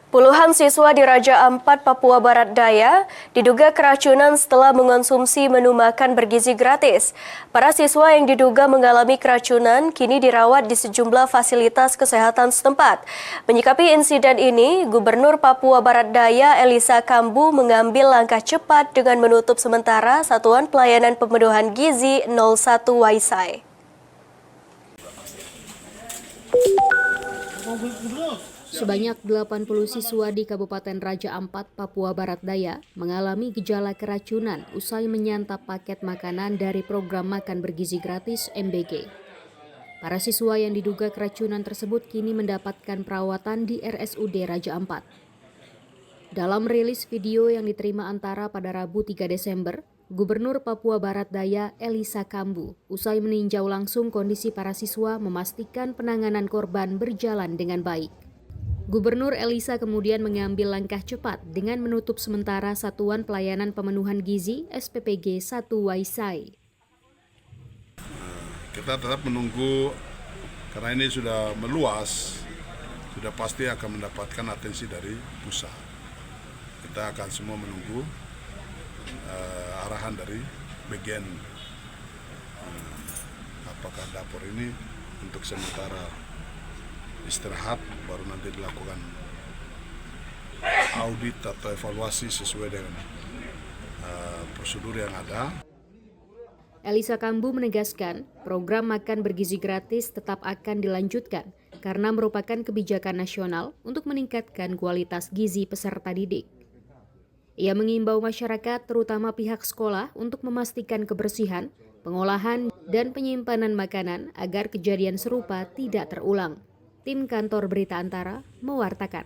Puluhan siswa di Raja Ampat, Papua Barat Daya diduga keracunan setelah mengonsumsi menu makan bergizi gratis. Para siswa yang diduga mengalami keracunan kini dirawat di sejumlah fasilitas kesehatan setempat. Menyikapi insiden ini, Gubernur Papua Barat Daya Elisa Kambu mengambil langkah cepat dengan menutup sementara Satuan Pelayanan Pemenuhan Gizi 01 Waisai. Sebanyak 80 siswa di Kabupaten Raja Ampat, Papua Barat Daya mengalami gejala keracunan usai menyantap paket makanan dari program makan bergizi gratis MBG. Para siswa yang diduga keracunan tersebut kini mendapatkan perawatan di RSUD Raja Ampat. Dalam rilis video yang diterima Antara pada Rabu 3 Desember, Gubernur Papua Barat Daya Elisa Kambu usai meninjau langsung kondisi para siswa memastikan penanganan korban berjalan dengan baik. Gubernur Elisa kemudian mengambil langkah cepat dengan menutup sementara Satuan Pelayanan Pemenuhan Gizi SPPG 1 Waisai. Kita tetap menunggu karena ini sudah meluas, sudah pasti akan mendapatkan atensi dari pusat. Kita akan semua menunggu arahan dari bagian apakah dapur ini untuk sementara istirahat, baru nanti dilakukan audit atau evaluasi sesuai dengan prosedur yang ada. Elisa Kambu menegaskan program makan bergizi gratis tetap akan dilanjutkan karena merupakan kebijakan nasional untuk meningkatkan kualitas gizi peserta didik. Ia mengimbau masyarakat terutama pihak sekolah untuk memastikan kebersihan, pengolahan, dan penyimpanan makanan agar kejadian serupa tidak terulang. Tim Kantor Berita Antara mewartakan.